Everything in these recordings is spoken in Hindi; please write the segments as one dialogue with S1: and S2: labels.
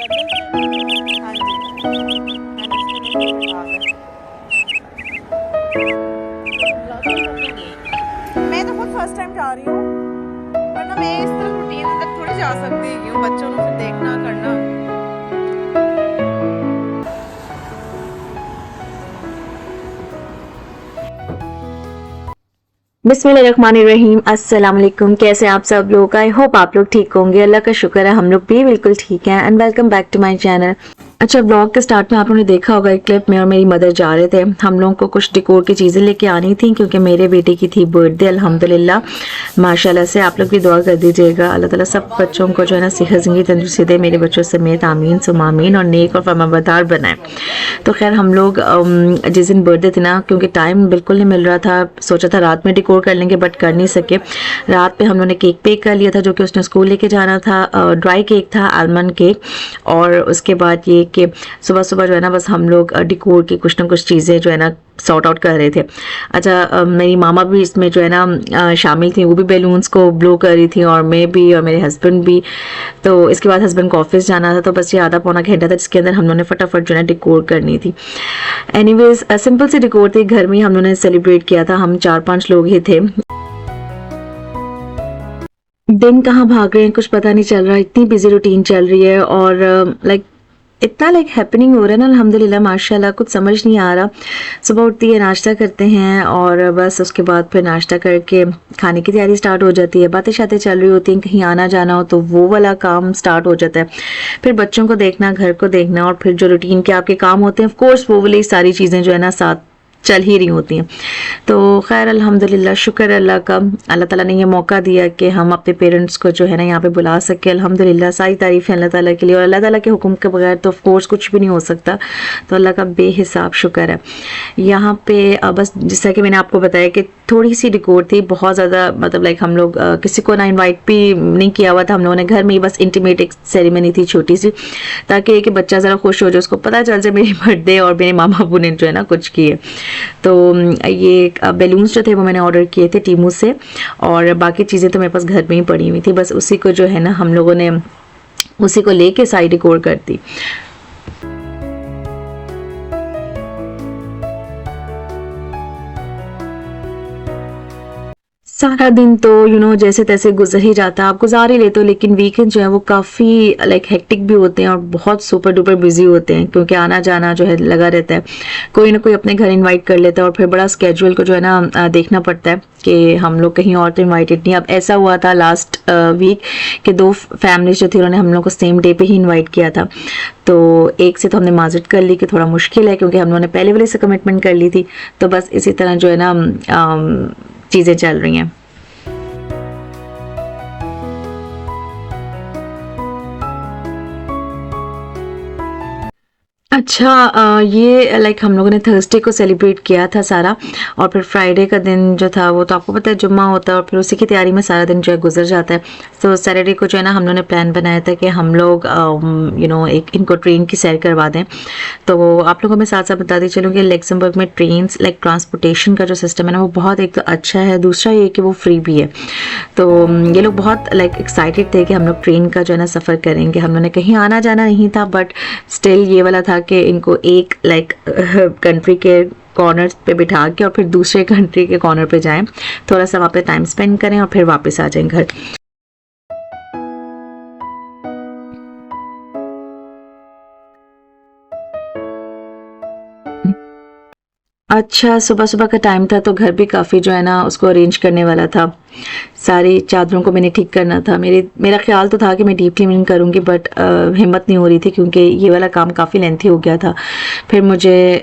S1: हाँ जी, मैं तो खुद फर्स्ट टाइम जा रही हूँ, वरना मैं इस तरह रूटीन अंदर थोड़ी जा सकती हूँ, बच्चों को फिर देखना करना।
S2: बिस्मिल्लाहिर्रहमानिर्रहीम। अस्सलाम वालेकुम। कैसे आप सब लोग? आई होप आप लोग ठीक होंगे। अल्लाह का शुक्र है हम लोग भी बिल्कुल ठीक हैं। And welcome back to my channel. अच्छा, ब्लॉग के स्टार्ट में आप लोगों ने देखा होगा एक क्लिप में और मेरी मदर जा रहे थे। हम लोगों को कुछ डेकोर की चीज़ें लेके आनी थी क्योंकि मेरे बेटे की थी बर्थडे अल्हम्दुलिल्लाह माशाल्लाह से। आप लोग भी दुआ कर दीजिएगा, अल्लाह ताला सब बच्चों को जो है ना सेहत ज़िंदगी तंदुरुस्ती दे, मेरे बच्चों समेत आमीन सुम आमीन, और नेक और फरमाबरदार बनाए। तो खैर हम लोग जिस दिन बर्थडे थी ना, क्योंकि टाइम बिल्कुल नहीं मिल रहा था, सोचा था रात में डेकोर कर लेंगे बट कर नहीं सके। रात पे हम लोगों ने केक बेक कर लिया था जो कि उसने स्कूल लेके जाना था। ड्राई केक था, आलमंड केक। और उसके बाद ये कि सुबह सुबह जो है ना बस हम लोग डेकोर की कुछ ना कुछ चीज़ें जो है ना सॉर्ट आउट कर रहे थे। अच्छा, मेरी मामा भी इसमें जो है ना शामिल थी, वो भी बैलून्स को ब्लो कर रही थी और मैं भी और मेरे हस्बैंड भी। तो इसके बाद हस्बैंड को ऑफिस जाना था, तो बस ये आधा पौना घंटा था जिसके अंदर हम लोगों ने फटाफट जो है ना डेकोर करनी थी। एनीवेज सिंपल सी डेकोर थी, घर में ही हम लोगों ने सेलिब्रेट किया था। हम 4-5 लोग ही थे। दिन कहाँ भाग रहे हैं कुछ पता नहीं चल रहा, इतनी बिजी रूटीन चल रही है और लाइक इतना लाइक हैपनिंग हो रहा है ना अल्हम्दुलिल्लाह माशाल्लाह, कुछ समझ नहीं आ रहा। सुबह उठती है, नाश्ता करते हैं और बस उसके बाद फिर नाश्ता करके खाने की तैयारी स्टार्ट हो जाती है। बातें शातें चल रही होती हैं, कहीं आना जाना हो तो वो वाला काम स्टार्ट हो जाता है। फिर बच्चों को देखना, घर को देखना, और फिर जो रूटीन के आपके काम होते हैं ऑफकोर्स वो वाली सारी चीज़ें जो है ना साथ चल ही रही होती हैं। तो खैर अल्हम्दुलिल्लाह, शुक्र अल्लाह का, अल्लाह ताला ने ये मौका दिया कि हम अपने पेरेंट्स को जो है ना यहाँ पे बुला सके। अल्हम्दुलिल्लाह, सारी तारीफ़ है अल्लाह ताला के लिए, और अल्लाह ताला के हुक्म के बगैर तो ऑफ कोर्स कुछ भी नहीं हो सकता। तो अल्लाह का बेहिसाब शुक्र है। यहाँ पे बस जैसा कि मैंने आपको बताया कि थोड़ी सी डेकोर थी, बहुत ज़्यादा मतलब लाइक हम लोग किसी को ना इन्वाइट भी नहीं किया हुआ था। हम लोगों ने घर में ही बस इंटीमेट एक सेरेमनी थी छोटी सी, ताकि कि बच्चा ज़रा खुश हो जाए, उसको पता चल जाए मेरी बर्थडे और मेरे मामा बाबू ने जो है ना कुछ किए। तो ये बैलून्स जो थे वो मैंने ऑर्डर किए थे टीमू से, और बाकी चीज़ें तो मेरे पास घर में ही पड़ी हुई थी। बस उसी को जो है ना हम लोगों ने उसी को लेके साइड डेकोर कर दी। सारा दिन तो जैसे तैसे गुजर ही जाता है, आप गुजार ही लेते हो, लेकिन वीकेंड जो है वो काफ़ी लाइक हेक्टिक भी होते हैं और बहुत सुपर डुपर बिजी होते हैं, क्योंकि आना जाना जो है लगा रहता है। कोई ना कोई अपने घर इनवाइट कर लेता है और फिर बड़ा स्केड्यूल को जो है ना देखना पड़ता है कि हम लोग कहीं और तो इनवाइटेड नहीं। अब ऐसा हुआ था लास्ट वीक कि 2 फैमिलीज जो थी उन्होंने हम लोग को सेम डे पे ही इनवाइट किया था। तो एक से तो हमने माजिद कर ली कि थोड़ा मुश्किल है, क्योंकि हम लोगों ने पहले वाले से कमिटमेंट कर ली थी। तो बस इसी तरह जो है ना चीज़ें चल रही हैं। अच्छा, ये लाइक हम लोगों ने थर्सडे को सेलिब्रेट किया था सारा, और फिर फ्राइडे का दिन जो था वो तो आपको पता है जुम्मा होता है, और फिर उसी की तैयारी में सारा दिन जो है गुजर जाता है। तो सैटरडे को जो है ना हम लोगों ने प्लान बनाया था कि हम लोग एक इनको ट्रेन की सैर करवा दें। तो आप लोगों में साथ साथ बता दी चलूँ कि लग्जमबर्ग में ट्रेन्स लाइक ट्रांसपोर्टेशन का जो सिस्टम है ना वो बहुत एक तो अच्छा है, दूसरा ये कि वो फ्री भी है। तो ये लोग बहुत लाइक एक्साइटेड थे कि हम लोग ट्रेन का जो है ना सफ़र करेंगे। हम लोगों ने कहीं आना जाना नहीं था, बट स्टिल ये वाला था कि इनको एक लाइक कंट्री के कॉर्नर पे बिठा के और फिर दूसरे कंट्री के कॉर्नर पे जाएं, थोड़ा सा वहाँ पे टाइम स्पेंड करें और फिर वापस आ जाएं घर। अच्छा, सुबह सुबह का टाइम था तो घर भी काफ़ी जो है ना उसको अरेंज करने वाला था। सारी चादरों को मैंने ठीक करना था। मेरा ख्याल तो था कि मैं डीप क्लीनिंग करूँगी, बट हिम्मत नहीं हो रही थी क्योंकि ये वाला काम काफ़ी लेंथी हो गया था। फिर मुझे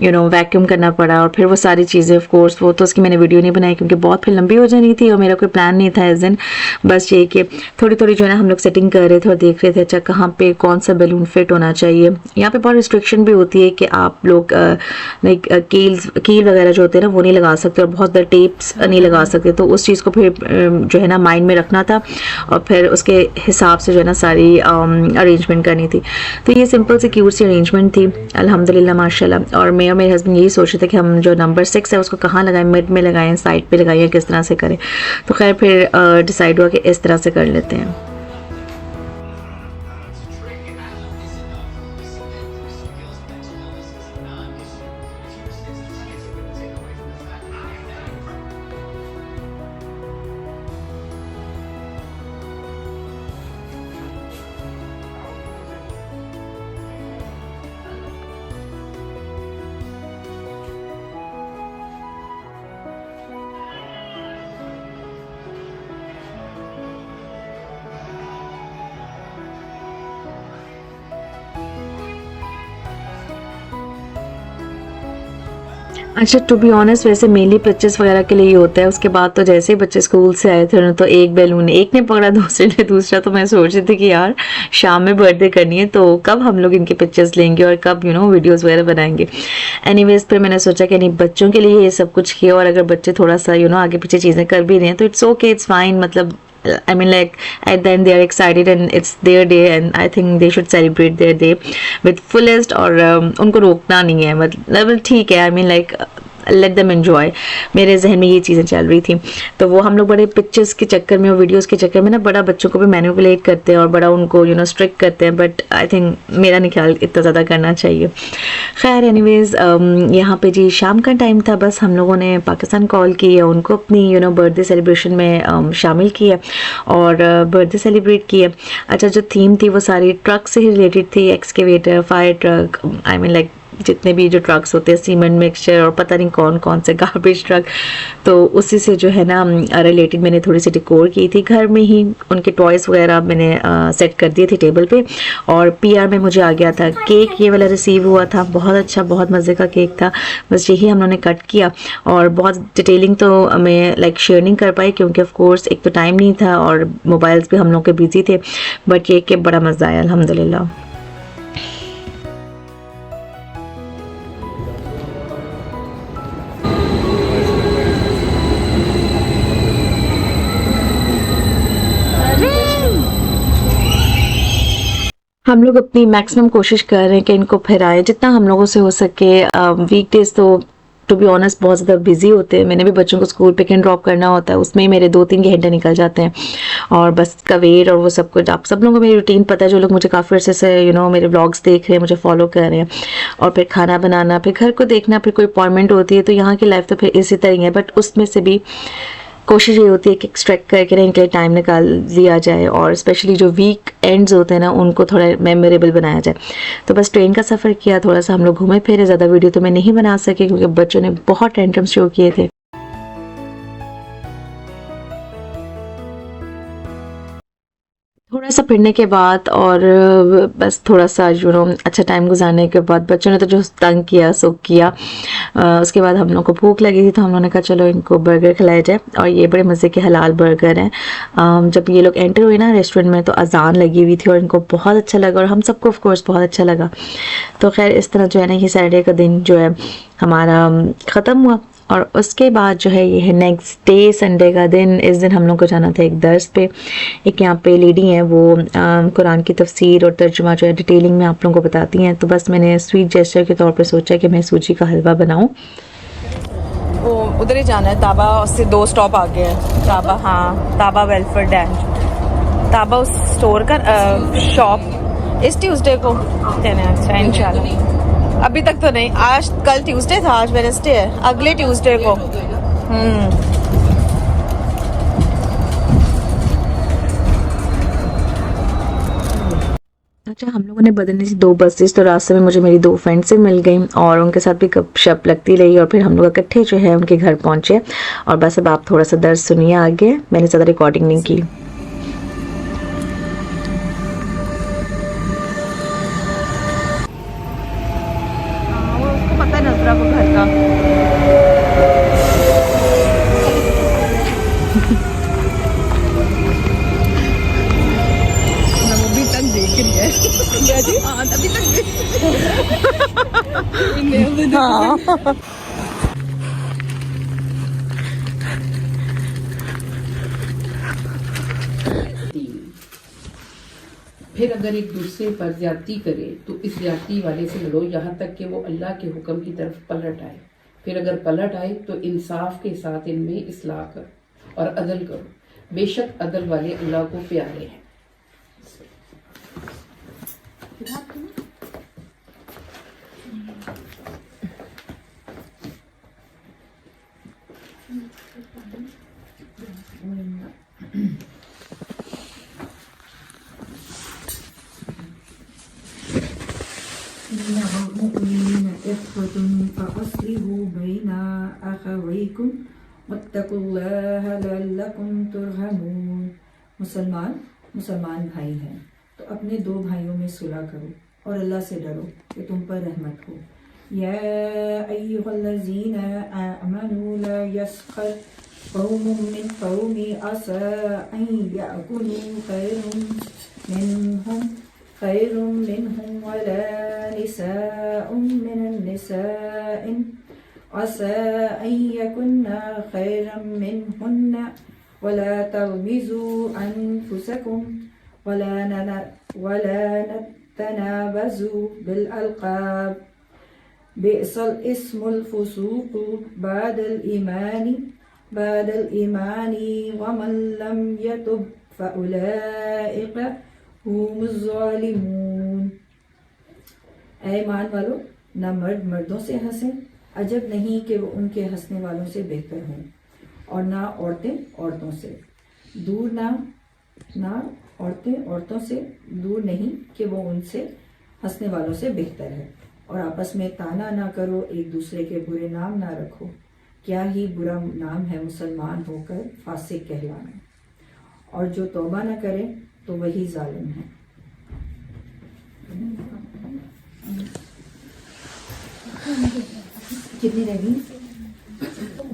S2: वैक्यूम करना पड़ा, और फिर वो सारी चीज़ें ऑफ कोर्स वो तो उसकी मैंने वीडियो नहीं बनाई क्योंकि बहुत फिर लंबी हो जानी थी और मेरा कोई प्लान नहीं था इस दिन। बस ये कि थोड़ी थोड़ी जो है ना हम लोग सेटिंग कर रहे थे और देख रहे थे अच्छा कहाँ पे कौन सा बैलून फिट होना चाहिए। यहाँ पे बहुत रिस्ट्रिक्शन भी होती है कि आप लोग लाइक कील वगैरह जो होते हैं ना वो नहीं लगा सकते, और बहुत ज़्यादा टेप्स नहीं लगा सकते। तो उस चीज़ को फिर जो है ना माइंड में रखना था और फिर उसके हिसाब से जो है ना सारी अरेंजमेंट करनी थी। तो ये सिंपल सी क्यूट सी अरेंजमेंट थी अल्हम्दुलिल्लाह माशाल्लाह। और मैं और मेरे हस्बैंड यही सोच रहे थे कि हम जो नंबर 6 है उसको कहाँ लगाएं, मिड में लगाएं, साइड पे लगाएं, किस तरह से करें। तो खैर फिर डिसाइड हुआ कि इस तरह से कर लेते हैं। अच्छा, टू बी ऑनेस्ट वैसे मेनली पिक्चर्स वगैरह के लिए ही होता है। उसके बाद तो जैसे ही बच्चे स्कूल से आए थे उन्होंने तो एक बैलून एक ने पकड़ा, दूसरे ने दूसरा। तो मैं सोच रही थी कि यार शाम में बर्थडे करनी है तो कब हम लोग इनके पिक्चर्स लेंगे और कब वीडियोस वगैरह बनाएंगे। एनीवेज फिर मैंने सोचा कि नहीं, बच्चों के लिए ये सब कुछ किया, और अगर बच्चे थोड़ा सा आगे पीछे चीज़ें कर भी रहे हैं तो इट्स ओके, इट्स फाइन। मतलब I mean, like at the end they are excited and it's their day, and I think they should celebrate their day with fullest। और उनको रोकना नहीं है, मतलब ठीक है। I mean like let them enjoy. मेरे जहन में ये चीज़ें चल रही थी। तो वो हम लोग बड़े पिक्चर्स के चक्कर में और वीडियोस के चक्कर में ना बड़ा बच्चों को भी मैनिपुलेट करते हैं और बड़ा उनको स्ट्रिक्ट करते हैं, बट आई थिंक मेरा नहीं ख्याल इतना ज़्यादा करना चाहिए। खैर एनीवेज यहाँ पे जी शाम का टाइम था, बस हम लोगों ने पाकिस्तान कॉल की है, उनको अपनी बर्थडे सेलिब्रेशन में शामिल किया और बर्थडे सेलिब्रेट किया। अच्छा, जो थीम थी वो सारी ट्रक से ही रिलेटेड थी, excavator, fire truck, I mean like जितने भी जो ट्रक्स होते हैं, सीमेंट मिक्सचर और पता नहीं कौन कौन से गार्बेज ट्रक, तो उसी से जो है ना रिलेटेड मैंने थोड़ी सी डेकोर की थी। घर में ही उनके टॉयज़ वगैरह मैंने सेट कर दिए थे टेबल पे। और पीआर में मुझे आ गया था केक, ये वाला रिसीव हुआ था, बहुत अच्छा, बहुत मज़े का केक था। बस यही हम लोगों ने कट किया और बहुत डिटेलिंग तो मैं लाइक शेयर नहीं कर पाई क्योंकि ऑफ कोर्स एक तो टाइम नहीं था और मोबाइल्स भी हम लोग के बिजी थे, बट केक के बड़ा मज़ा आया अल्हम्दुलिल्लाह। हम लोग अपनी मैक्सिमम कोशिश कर रहे हैं कि इनको फहराए जितना हम लोगों से हो सके। वीकडेज तो टू बी ऑनेस्ट बहुत ज़्यादा बिजी होते हैं। मैंने भी बच्चों को स्कूल पिक एंड ड्रॉप करना होता है, उसमें ही मेरे 2-3 घंटे निकल जाते हैं और बस का वेट और वो सब कुछ। आप सब लोगों को मेरी रूटीन पता है, जो लोग मुझे काफ़ी अर्से से मेरे व्लॉग्स देख रहे हैं, मुझे फॉलो कर रहे हैं। और फिर खाना बनाना, फिर घर को देखना, फिर कोई अपॉइंटमेंट होती है, तो यहाँ की लाइफ तो फिर इसी तरह ही है। बट उसमें से भी कोशिश ये होती है कि एक्सट्रैक्ट करके ना इनके लिए टाइम निकाल दिया जाए और स्पेशली जो वीक एंड्स होते हैं ना उनको थोड़ा मेमोरेबल बनाया जाए। तो बस ट्रेन का सफ़र किया, थोड़ा सा हम लोग घूमे फिरे, ज़्यादा वीडियो तो मैं नहीं बना सके क्योंकि बच्चों ने बहुत टेंट्रम्स शो किए थे। थोड़ा सा फिरने के बाद और बस थोड़ा सा अच्छा टाइम गुजारने के बाद बच्चों ने तो जो तंग किया सो किया। उसके बाद हम लोग को भूख लगी थी तो हम लोगों ने कहा चलो इनको बर्गर खिलाया जाए, और ये बड़े मज़े के हलाल बर्गर हैं। जब ये लोग एंटर हुए ना रेस्टोरेंट में तो अजान लगी हुई थी और इनको बहुत अच्छा लगा और हम सबको ऑफ कोर्स बहुत अच्छा लगा। तो खैर इस तरह जो है ना ये सैटरडे का दिन जो है हमारा ख़त्म हुआ। और उसके बाद जो है ये है नेक्स्ट डे संडे का दिन। इस दिन हम लोग को जाना था एक दर्स पे। एक यहाँ पे लेडी हैं वो कुरान की तफसीर और तर्जुमा जो है डिटेलिंग में आप लोगों को बताती हैं, तो बस मैंने स्वीट जेस्चर के तौर पे सोचा कि मैं सूजी का हलवा बनाऊं।
S1: वो उधर ही जाना है, ताबा से 2 स्टॉप आगे है ताबा। हाँ, ताबा वेलफेयर डैम, ताबा उस स्टोर का शॉप इस ट्यूसडे को देना है। अच्छा इंशाल्लाह, अभी तक तो नहीं, आज कल ट्यूसडे था, आज वेडनेसडे है, अगले ट्यूसडे को।
S2: अच्छा, हम लोगों ने बदलनी थी 2 बसेस, तो रास्ते में मुझे मेरी 2 फ्रेंड से मिल गई और उनके साथ भी गपशप लगती रही और फिर हम लोग इकट्ठे जो है उनके घर पहुंचे। और बस अब आप थोड़ा सा दर्द सुनिए आगे, मैंने ज़्यादा रिकॉर्डिंग नहीं की।
S1: उसको पता है नजरा को घर का। वो भी तक देख रही है। हाँ, अभी तक हाँ।
S3: फिर अगर एक दूसरे पर ज्यादती करे तो इस ज्यादती वाले से लड़ो यहाँ तक कि वो अल्लाह के हुक्म की तरफ पलट आए। फिर अगर पलट आए तो इंसाफ के साथ इनमें इस्लाह करो और अदल करो, बेशक अदल वाले अल्लाह को प्यारे हैं।
S4: मुसलमान भाई हैं तो अपने 2 भाइयों में सुलह करो और अल्लाह से डरो कि तुम पर रहमत हो। या अय्युहल्लज़ीना आमनू ला यस्खर कौमुम मिन कौमी असा अन यअकुलू खैरुम मिनहुम वला निसाउम मिनन निसाइन असा अन यकुन्ना खैरम मिनहुन्ना वला तगमिज़ू अनफुसकुम वला नतनाबज़ू बिल अलक़ाब बिअसल इस्मुल फुसूक़ु बादल ईमानी वमन लम यतुब फ़उलाइक हुमुज़ ज़ालिमून। ऐ ईमान वालों, न मर्द मर्दों से हंसें, अजब नहीं कि वो उनके हंसने वालों से बेहतर हों, और ना औरतें औरतों से दूर औरतों से दूर नहीं कि वो उनसे हंसने वालों से बेहतर है। और आपस में ताना ना करो, एक दूसरे के बुरे नाम ना रखो, क्या ही बुरा नाम है मुसलमान होकर फासिक कहलाना। और जो तौबा न करे तो वही जालिम है। कितनी रह गई?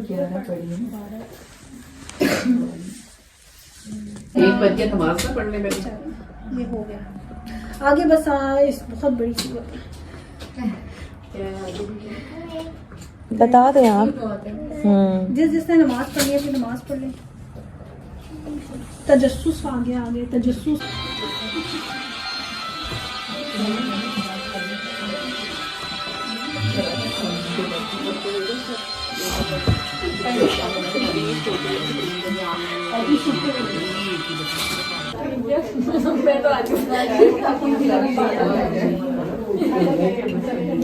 S4: 11 पढ़ी है।
S3: एक बज के नमाज ना पढ़ने में
S5: ये हो गया। आगे बस इस बहुत बड़ी सूरत है।
S1: बता दें आप।
S5: जिसने नमाज पढ़ी है फिर नमाज पढ़ ले। तजस्सुस आगे तजस्सुस।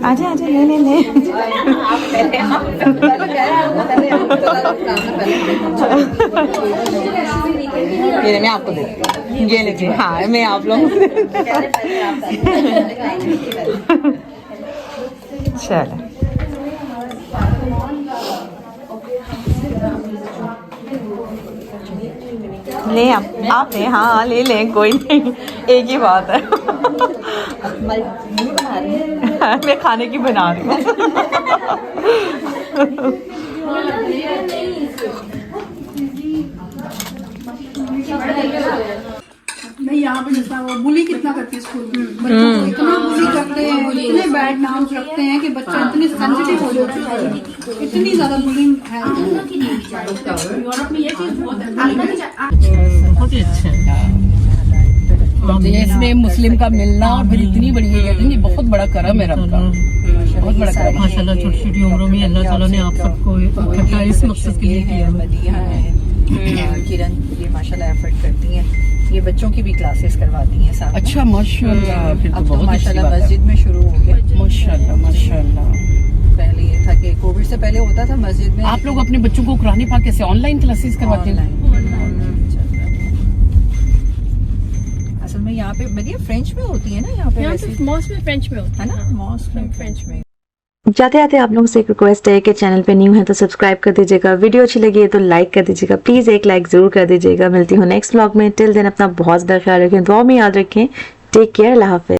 S1: आजा आजा ले ले ले। ये मैं आपको दे, ये लीजिए। हाँ मैं आप लोग चलो ले आप ले। हाँ ले लें, कोई नहीं, एक ही बात है। मैं खाने की बना रही हूँ।
S5: नहीं यहाँ पे जैसा वो बुली कितना करती है स्कूल में, बच्चों को इतना बुली करते हैं, इतने बैड नाम रखते हैं कि बच्चा इतने सेंसिटिव हो जाते हैं, इतनी ज्यादा बुलिंग है। यूरोप में ये चीज बहुत है।
S6: बहुत ही अच्छा है।
S3: इसमें मुस्लिम का मिलना और फिर इतनी बड़ी ये बहुत बड़ा करम है रब का, बहुत बड़ा करम।
S6: माशाल्लाह छोटी छोटी उम्रों में अल्लाह ताला ने आप सबको इकट्ठा इस मकसद के लिए किया है।
S7: किरण ये माशाल्लाह एफर्ट करती हैं, ये बच्चों की भी क्लासेस करवाती हैं साथ में।
S3: अच्छा माशाल्लाह, फिर तो
S7: अब तो
S3: बहुत अच्छी
S7: माशाल्लाह
S3: बात है।
S7: मस्जिद में शुरू हो गया।
S3: माशाल्लाह माशाल्लाह।
S7: पहले ये था कि कोविड से पहले होता था मस्जिद में।
S3: आप लोग अपने बच्चों को कुरान पाक कैसे ऑनलाइन क्लासेस करवाते हैं?
S7: असल में यहाँ पे बढ़िया फ्रेंच में होती है ना, यहाँ पे वैसे
S5: मॉस्क में फ्रेंच में होता
S7: है ना, मॉस्क में फ्रेंच में।
S2: जाते आते आप लोगों से एक रिक्वेस्ट है कि चैनल पे न्यू है तो सब्सक्राइब कर दीजिएगा, वीडियो अच्छी लगी है तो लाइक कर दीजिएगा, प्लीज़ एक लाइक ज़रूर कर दीजिएगा। मिलती हूँ नेक्स्ट व्लॉग में, टिल देन अपना बहुत ज़्यादा ख्याल रखें, दुआ में याद रखें। टेक केयर, अल्लाह हाफ़िज़।